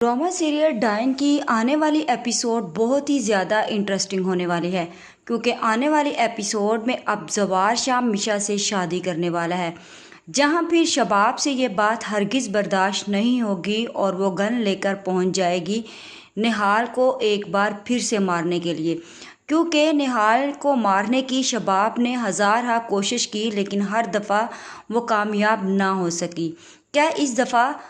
Drama serial dine की आने वाली एपिसोड बहुत ही ज़्यादा इंटरेस्टिंग होने वाली है, क्योंकि आने वाली एपिसोड में अब जवार शाह मिशा से शादी करने वाला है, जहां फिर शबाब से ये बात हरगिज़ बर्दाश्त नहीं होगी और वो गन लेकर पहुंच जाएगी निहाल को एक बार फिर से मारने के लिए। क्योंकि निहाल को मारने की शबाब ने हज़ार कोशिश की, लेकिन हर दफ़ा वो कामयाब ना हो सकी। क्या इस दफ़ा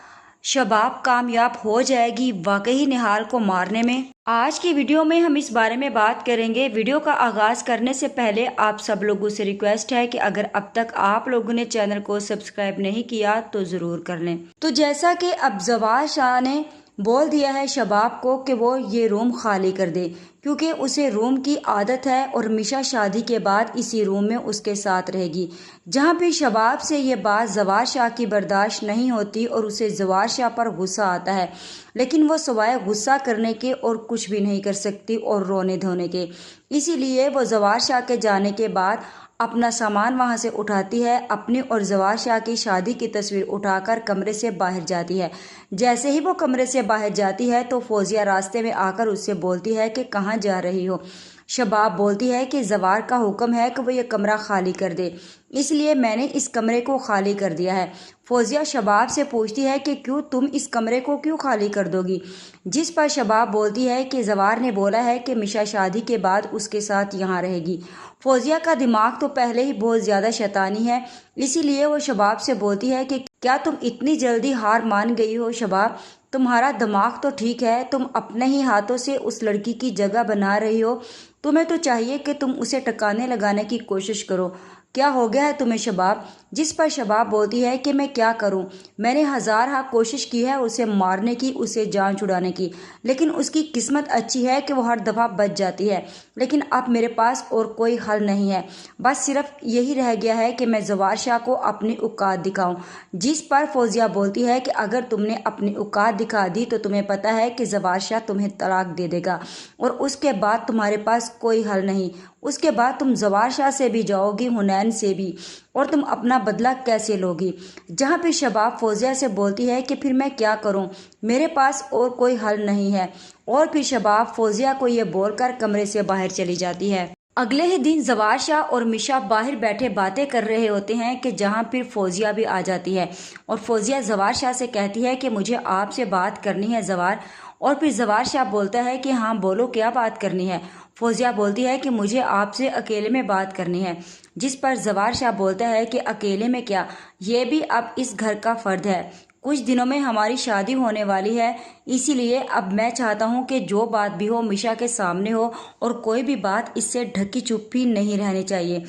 शबाब कामयाब हो जाएगी वाकई निहाल को मारने में? आज की वीडियो में हम इस बारे में बात करेंगे। वीडियो का आगाज करने से पहले आप सब लोगों से रिक्वेस्ट है कि अगर अब तक आप लोगों ने चैनल को सब्सक्राइब नहीं किया तो जरूर कर लें। तो जैसा कि अब जवार शाह ने बोल दिया है शबाब को कि वो ये रूम खाली कर दे, क्योंकि उसे रूम की आदत है और मिशा शादी के बाद इसी रूम में उसके साथ रहेगी। जहां भी शबाब से ये बात जवार शाह की बर्दाश्त नहीं होती और उसे जवार शाह पर गुस्सा आता है, लेकिन वो सिवाय गुस्सा करने के और कुछ भी नहीं कर सकती और रोने धोने के। इसीलिए वो जवार शाह के जाने के बाद अपना सामान वहां से उठाती है, अपनी और जवार शाह की शादी की तस्वीर उठाकर कमरे से बाहर जाती है। जैसे ही वो कमरे से बाहर जाती है तो फौजिया रास्ते में आकर उससे बोलती है कि कहाँ जा रही हो। शबाब बोलती है कि जवार का हुक्म है कि वो ये कमरा खाली कर दे, इसलिए मैंने इस कमरे को खाली कर दिया है। फौजिया शबाब से पूछती है कि क्यों, तुम इस कमरे को क्यों खाली कर दोगी? जिस पर शबाब बोलती है कि जवार ने बोला है कि मिशा शादी के बाद उसके साथ यहाँ रहेगी। फौजिया का दिमाग तो पहले ही बहुत ज़्यादा शैतानी है, इसीलिए वो शबाब से बोलती है कि क्या तुम इतनी जल्दी हार मान गई हो शबाब? तुम्हारा दिमाग तो ठीक है, तुम अपने ही हाथों से उस लड़की की जगह बना रही हो। तुम्हें तो चाहिए कि तुम उसे टकाने लगाने की कोशिश करो। क्या हो गया है तुम्हें शबाब? जिस पर शबाब बोलती है कि मैं क्या करूं, मैंने हज़ार कोशिश की है उसे मारने की, उसे जान छुड़ाने की, लेकिन उसकी किस्मत अच्छी है कि वो हर दफ़ा बच जाती है। लेकिन अब मेरे पास और कोई हल नहीं है, बस सिर्फ यही रह गया है कि मैं जवार शाह को अपनी औकात दिखाऊं। जिस पर फौजिया बोलती है कि अगर तुमने अपनी औकात दिखा दी तो तुम्हें पता है कि जवार शाह तुम्हें तलाक दे देगा और उसके बाद तुम्हारे पास कोई हल नहीं। उसके बाद तुम जवार शाह से भी जाओगी, हुनैन से भी, और तुम अपना बदला कैसे लोगी? जहाँ पे शबाब फौजिया से बोलती है कि फिर मैं क्या करूँ, मेरे पास और कोई हल नहीं है, और फिर शबाब फौजिया को ये बोलकर कमरे से बाहर चली जाती है। अगले ही दिन जवार शाह और मिशा बाहर बैठे बातें कर रहे होते हैं कि जहां फिर फौजिया भी आ जाती है और फौजिया जवार शाह से कहती है कि मुझे आपसे बात करनी है जवार। और फिर जवार शाह बोलता है कि हाँ बोलो, क्या बात करनी है? फौजिया बोलती है कि मुझे आपसे अकेले में बात करनी है। जिस पर जवार शाह बोलता है कि अकेले में क्या, ये भी अब इस घर का फर्द है। कुछ दिनों में हमारी शादी होने वाली है, इसीलिए अब मैं चाहता हूँ कि जो बात भी हो मिशा के सामने हो और कोई भी बात इससे ढकी छुपी नहीं रहनी चाहिए।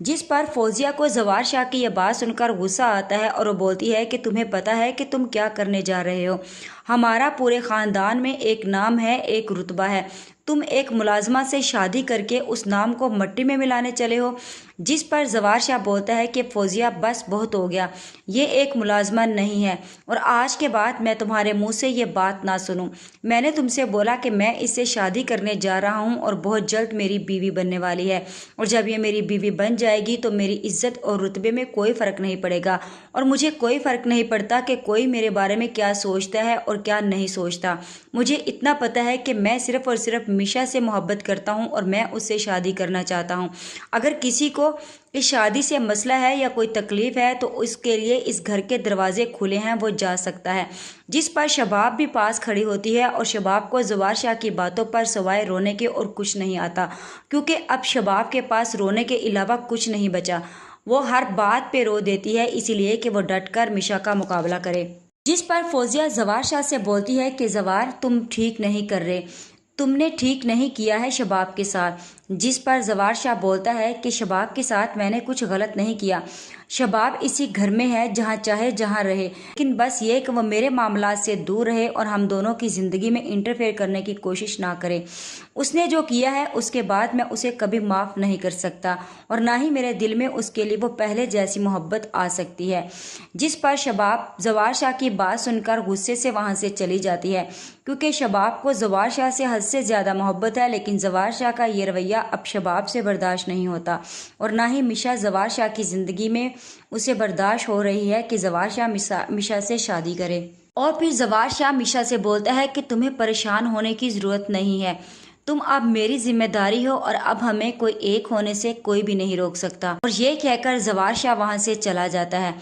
जिस पर फौजिया को जवार शाह की यह बात सुनकर गुस्सा आता है और वो बोलती है कि तुम्हें पता है कि तुम क्या करने जा रहे हो? हमारा पूरे ख़ानदान में एक नाम है, एक रुतबा है, तुम एक मुलाजमा से शादी करके उस नाम को मट्टी में मिलाने चले हो। जिस पर जवार शाह बोलता है कि फौजिया बस बहुत हो गया, ये एक मुलाजमा नहीं है और आज के बाद मैं तुम्हारे मुंह से ये बात ना सुनूं। मैंने तुमसे बोला कि मैं इससे शादी करने जा रहा हूं और बहुत जल्द मेरी बीवी बनने वाली है, और जब ये मेरी बीवी बन जाएगी तो मेरी इज्जत और रुतबे में कोई फ़र्क नहीं पड़ेगा, और मुझे कोई फ़र्क नहीं पड़ता कि कोई मेरे बारे में क्या सोचता है और क्या नहीं सोचता। मुझे इतना पता है कि मैं सिर्फ़ और सिर्फ मिशा से मोहब्बत करता हूँ और मैं उससे शादी करना चाहता हूँ। अगर किसी को इस शादी से मसला है या कोई तकलीफ है तो उसके लिए इस घर के दरवाजे खुले हैं, वो जा सकता है। जिस पर शबाब भी पास खड़ी होती है और शबाब को जवार शाह की बातों पर सवाए रोने के और कुछ नहीं आता, क्योंकि अब शबाब के पास रोने के अलावा कुछ नहीं बचा। वो हर बात पे रो देती है, इसीलिए कि वो डटकर मिशा का मुकाबला करे। जिस पर फौजिया जवार शाह से बोलती है कि जवार तुम ठीक नहीं कर रहे, तुमने ठीक नहीं किया है शबाब के साथ। जिस पर जवार शाह बोलता है कि शबाब के साथ मैंने कुछ गलत नहीं किया, शबाब इसी घर में है, जहाँ चाहे जहाँ रहे, लेकिन बस ये कि वह मेरे मामलात से दूर रहे और हम दोनों की ज़िंदगी में इंटरफेयर करने की कोशिश ना करे। उसने जो किया है उसके बाद मैं उसे कभी माफ़ नहीं कर सकता और ना ही मेरे दिल में उसके लिए वो पहले जैसी मोहब्बत आ सकती है। जिस पर शबाब जवार शाह की बात सुनकर गुस्से से वहाँ से चली जाती है, क्योंकि शबाब को जवार शाह से हद से ज़्यादा मोहब्बत है, लेकिन जवार शाह का ये रवैया अब शबाब से बर्दाश्त नहीं होता और ना ही मिशा जवार शाह की ज़िंदगी में उसे बर्दाश्त हो रही है कि जवार शाह मिशा से शादी करे। اور پھر زوار شاہ میشا سے بولتا ہے کہ تمہیں پریشان ہونے کی ضرورت نہیں ہے، تم اب میری ذمہ داری ہو اور اب ہمیں کوئی ایک ہونے سے کوئی بھی نہیں روک سکتا۔ اور یہ کہہ کر زوار شاہ وہاں سے چلا جاتا ہے،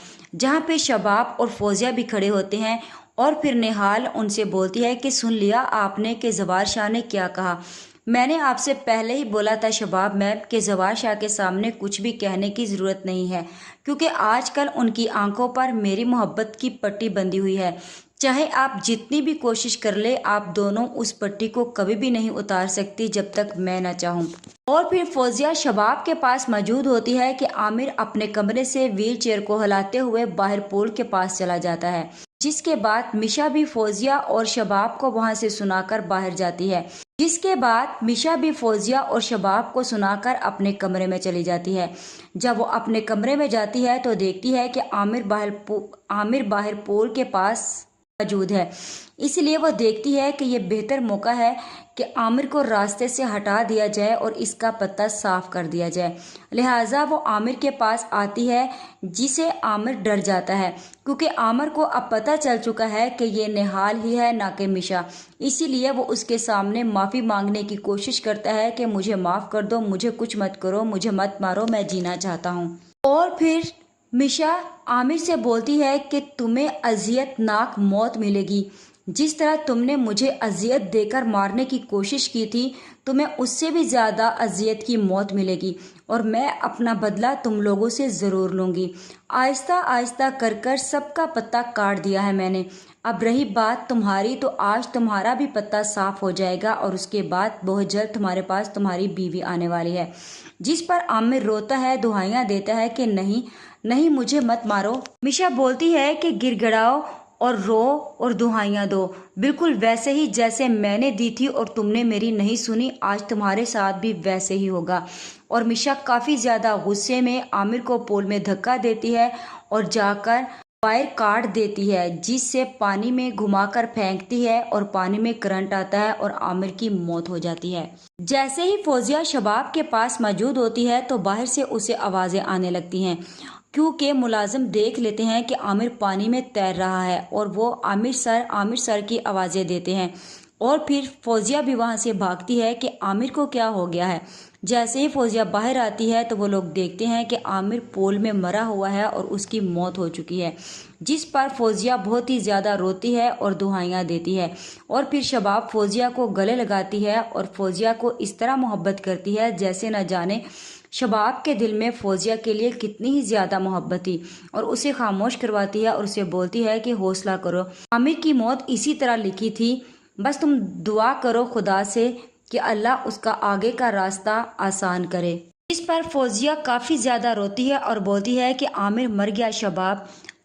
جہاں پہ شباب اور فوزیہ بھی کھڑے ہوتے ہیں۔ اور پھر نہال ان سے بولتی ہے کہ سن لیا آپ نے کہ زوار شاہ نے کیا کہا؟ میں نے آپ سے پہلے ہی بولا تھا شباب میم کہ زوار شاہ کے سامنے کچھ بھی کہنے کی ضرورت نہیں ہے، کیونکہ آج کل ان کی آنکھوں پر میری محبت کی پٹی بندھی ہوئی ہے۔ چاہے آپ جتنی بھی کوشش کر لے، آپ دونوں اس پٹی کو کبھی بھی نہیں اتار سکتی جب تک میں نہ چاہوں۔ اور پھر فوزیہ شباب کے پاس موجود ہوتی ہے کہ عامر اپنے کمرے سے ویل چیئر کو ہلاتے ہوئے باہر پول کے پاس چلا جاتا ہے، جس کے بعد میشا بھی فوزیہ اور شباب کو وہاں سے سنا کر باہر جاتی ہے، اپنے کمرے میں چلی جاتی ہے۔ جب وہ اپنے کمرے میں جاتی ہے تو دیکھتی ہے کہ عامر باہر پول کے پاس موجود ہے، اس لیے وہ دیکھتی ہے کہ یہ بہتر موقع ہے کہ عامر کو راستے سے ہٹا دیا جائے اور اس کا پتہ صاف کر دیا جائے۔ لہٰذا وہ عامر کے پاس آتی ہے، جسے عامر ڈر جاتا ہے، کیونکہ عامر کو اب پتہ چل چکا ہے کہ یہ نہال ہی ہے نہ کہ میشا۔ اسی لیے وہ اس کے سامنے معافی مانگنے کی کوشش کرتا ہے کہ مجھے معاف کر دو، مجھے کچھ مت کرو، مجھے مت مارو، میں جینا چاہتا ہوں۔ اور پھر میشا عامر سے بولتی ہے کہ تمہیں اذیت ناک موت ملے گی، جس طرح تم نے مجھے اذیت دے کر مارنے کی کوشش کی تھی، تمہیں اس سے بھی زیادہ اذیت کی موت ملے گی، اور میں اپنا بدلہ تم لوگوں سے ضرور لوں گی۔ آہستہ آہستہ کر کر سب کا پتہ کاٹ دیا ہے میں نے، اب رہی بات تمہاری تو آج تمہارا بھی پتہ صاف ہو جائے گا، اور اس کے بعد بہت جلد تمہارے پاس تمہاری بیوی آنے والی ہے۔ جس پر عامر روتا ہے، دہائیاں دیتا ہے کہ نہیں نہیں، مجھے مت مارو۔ میشا بولتی ہے کہ گر گڑاؤ اور رو اور دہائیاں دو، بالکل ویسے ہی جیسے میں نے دی تھی اور تم نے میری نہیں سنی، آج تمہارے ساتھ بھی ویسے ہی ہوگا۔ اور میشا کافی زیادہ غصے میں عامر کو پول میں دھکا دیتی ہے اور جا کر وائر کاٹ دیتی ہے، جس سے پانی میں گھما کر پھینکتی ہے اور پانی میں کرنٹ آتا ہے اور عامر کی موت ہو جاتی ہے۔ جیسے ہی فوزیہ شباب کے پاس موجود ہوتی ہے تو باہر سے اسے آوازیں آنے لگتی ہیں، کیونکہ ملازم دیکھ لیتے ہیں کہ عامر پانی میں تیر رہا ہے، اور وہ عامر سر کی آوازیں دیتے ہیں۔ اور پھر فوزیہ بھی وہاں سے بھاگتی ہے کہ عامر کو کیا ہو گیا ہے۔ جیسے ہی فوزیہ باہر آتی ہے تو وہ لوگ دیکھتے ہیں کہ عامر پول میں مرا ہوا ہے اور اس کی موت ہو چکی ہے، جس پر فوزیہ بہت ہی زیادہ روتی ہے اور دہائیاں دیتی ہے۔ اور پھر شباب فوزیہ کو گلے لگاتی ہے اور فوزیہ کو اس طرح محبت کرتی ہے جیسے نہ جانے شباب کے دل میں فوزیہ کے لیے کتنی ہی زیادہ محبت تھی، اور اسے خاموش کرواتی ہے اور اسے بولتی ہے کہ حوصلہ کرو، عامر کی موت اسی طرح لکھی تھی، بس تم دعا کرو خدا سے کہ اللہ اس کا آگے کا راستہ آسان کرے۔ اس پر فوزیہ کافی زیادہ روتی ہے اور بولتی ہے کہ عامر مر گیا شباب،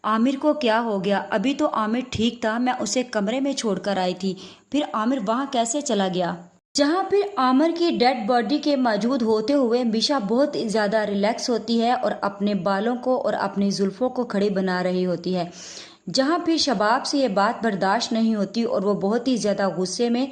عامر کو کیا ہو گیا؟ ابھی تو عامر ٹھیک تھا، میں اسے کمرے میں چھوڑ کر آئی تھی، پھر عامر وہاں کیسے چلا گیا؟ جہاں پھر عامر کی ڈیڈ باڈی کے موجود ہوتے ہوئے میشا بہت زیادہ ریلیکس ہوتی ہے اور اپنے بالوں کو اور اپنی زلفوں کو کھڑی بنا رہی ہوتی ہے۔ جہاں پھر شباب سے یہ بات برداشت نہیں ہوتی اور وہ بہت ہی زیادہ غصے میں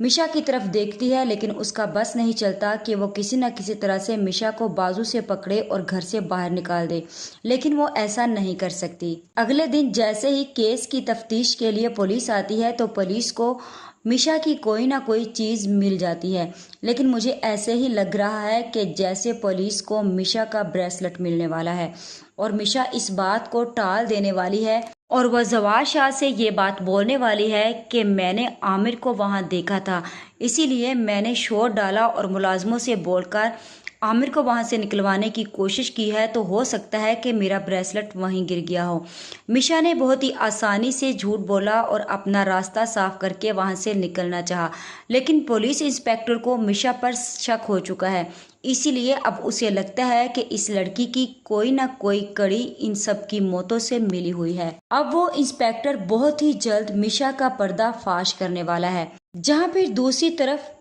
میشا کی طرف دیکھتی ہے، لیکن اس کا بس نہیں چلتا کہ وہ کسی نہ کسی طرح سے میشا کو بازو سے پکڑے اور گھر سے باہر نکال دے، لیکن وہ ایسا نہیں کر سکتی۔ اگلے دن جیسے ہی کیس کی تفتیش کے لیے پولیس آتی ہے تو پولیس کو میشا کی کوئی نہ کوئی چیز مل جاتی ہے، لیکن مجھے ایسے ہی لگ رہا ہے کہ جیسے پولیس کو میشا کا بریسلٹ ملنے والا ہے، اور میشا اس بات کو ٹال دینے والی ہے اور وہ زوار شاہ سے یہ بات بولنے والی ہے کہ میں نے عامر کو وہاں دیکھا تھا، اسی لیے میں نے شور ڈالا اور ملازموں سے بول کر عامر کو وہاں سے نکلوانے کی کوشش کی ہے، تو ہو سکتا ہے کہ میرا بریسلٹ وہیں گر گیا ہو۔ میشا نے بہت ہی آسانی سے جھوٹ بولا اور اپنا راستہ صاف کر کے وہاں سے نکلنا چاہا، لیکن پولیس انسپکٹر کو میشا پر شک ہو چکا ہے، اسی لیے اب اسے لگتا ہے کہ اس لڑکی کی کوئی نہ کوئی کڑی ان سب کی موتوں سے ملی ہوئی ہے۔ اب وہ انسپکٹر بہت ہی جلد میشا کا پردہ فاش کرنے والا ہے۔ جہاں پھر دوسری طرف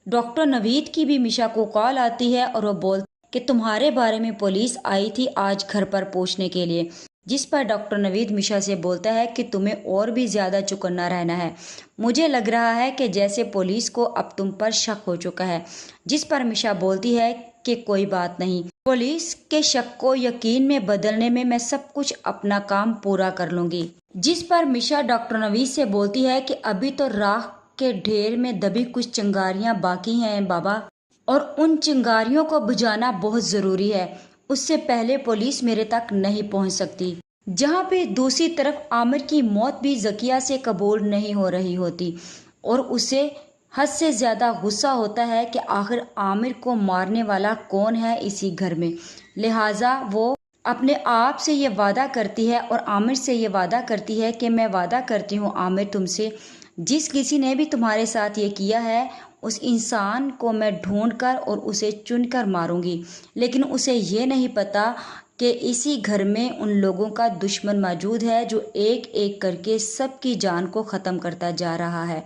ڈاکٹر نوید کی بھی میشا کو کال آتی ہے اور وہ بولتی کہ تمہارے بارے میں پولیس آئی تھی آج گھر پر پوچھنے کے لیے، جس پر ڈاکٹر نوید میشا سے بولتا ہے کہ تمہیں اور بھی زیادہ چوکنا رہنا ہے، مجھے لگ رہا ہے کہ جیسے پولیس کو اب تم پر شک ہو چکا ہے۔ جس پر میشا بولتی ہے کہ کوئی بات نہیں، पुलिस के शक को यकीन में बदलने में मैं सब कुछ अपना काम पूरा कर लूंगी। जिस पर मिशा डॉक्टर नवीद से बोलती है कि अभी तो राख के ढेर में दबी कुछ चिंगारियां बाकी हैं बाबा, और उन चिंगारियों को बुझाना बहुत जरूरी है, उससे पहले पुलिस मेरे तक नहीं पहुंच सकती। जहां पे दूसरी तरफ आमिर की मौत भी ज़किया से कबूल नहीं हो रही होती और उसे हद से ज़्यादा गुस्सा होता है कि आखिर आमिर को मारने वाला कौन है इसी घर में। लिहाजा वो अपने आप से ये वादा करती है और आमिर से ये वादा करती है कि मैं वादा करती हूँ आमिर तुमसे, जिस किसी ने भी तुम्हारे साथ ये किया है उस इंसान को मैं ढूंढ कर और उसे चुन कर मारूंगी। लेकिन उसे ये नहीं पता कि इसी घर में उन लोगों का दुश्मन मौजूद है जो एक एक करके सबकी जान को ख़त्म करता जा रहा है।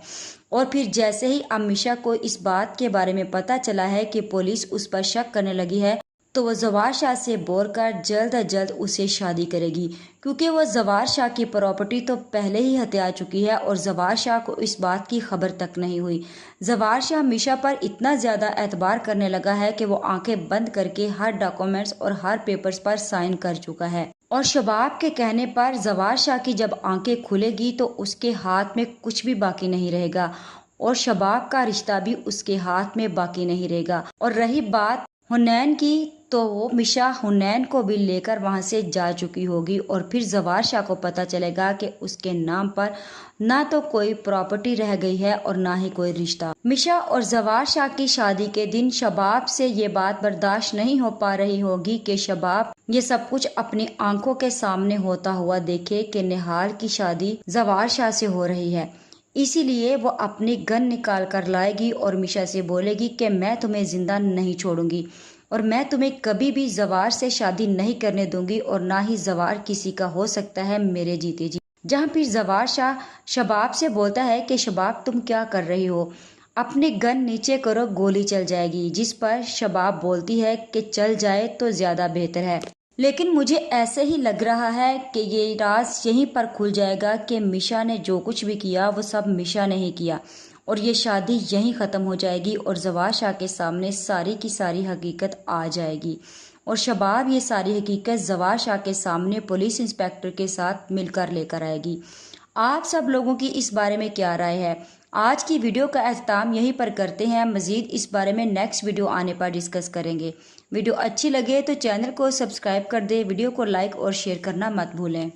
और फिर जैसे ही अमीशा को इस बात के बारे में पता चला है कि पुलिस उस पर शक करने लगी है, तो वह जवार शाह से बोलकर जल्द अज जल्द उसे शादी करेगी, क्योंकि वह जवार शाह की प्रॉपर्टी तो पहले ही हथिया चुकी है और जवार शाह को इस बात की खबर तक नहीं हुई। जवार शाह मिशा पर इतना ज़्यादा एतबार करने लगा है कि वो आंखें बंद करके हर डॉक्यूमेंट्स और हर पेपर्स पर साइन कर चुका है। और शबाब के कहने पर जवार शाह की जब आंखें खुलेगी तो उसके हाथ में कुछ भी बाकी नहीं रहेगा और शबाब का रिश्ता भी उसके हाथ में बाकी नहीं रहेगा। और रही बात हुनैन की, तो वो मिशा हुनैन को भी लेकर वहां से जा चुकी होगी और फिर जवार शाह को पता चलेगा कि उसके नाम पर ना तो कोई प्रॉपर्टी रह गई है और ना ही कोई रिश्ता। मिशा और जवार शाह की शादी के दिन शबाब से ये बात बर्दाश्त नहीं हो पा रही होगी कि शबाब ये सब कुछ अपनी आंखों के सामने होता हुआ देखे कि निहाल की शादी जवार शाह से हो रही है। इसीलिए वो अपनी गन निकाल कर लाएगी और मिशा से बोलेगी कि मैं तुम्हें जिंदा नहीं छोड़ूंगी और मैं तुम्हें कभी भी जवार से शादी नहीं करने दूंगी और ना ही जवार किसी का हो सकता है मेरे जीते जी। जहाँ फिर जवार शाह शबाब से बोलता है कि शबाब तुम क्या कर रही हो, अपनी गन नीचे करो गोली चल जाएगी। जिस पर शबाब बोलती है कि चल जाए तो ज्यादा बेहतर है, लेकिन मुझे ऐसे ही लग रहा है कि ये राज यहीं पर खुल जाएगा कि मिशा ने जो कुछ भी किया वो सब मिशा ने ही किया और ये शादी यहीं ख़त्म हो जाएगी और जवार शाह के सामने सारी की सारी हकीकत आ जाएगी। और शबाब ये सारी हकीकत जवार शाह के सामने पुलिस इंस्पेक्टर के साथ मिलकर लेकर आएगी। आप सब लोगों की इस बारे में क्या राय है? आज की वीडियो का अख्ताम यहीं पर करते हैं। मज़ीद इस बारे में नेक्स्ट वीडियो आने पर डिस्कस करेंगे। वीडियो अच्छी लगे तो चैनल को सब्सक्राइब कर दे, वीडियो को लाइक और शेयर करना मत भूलें।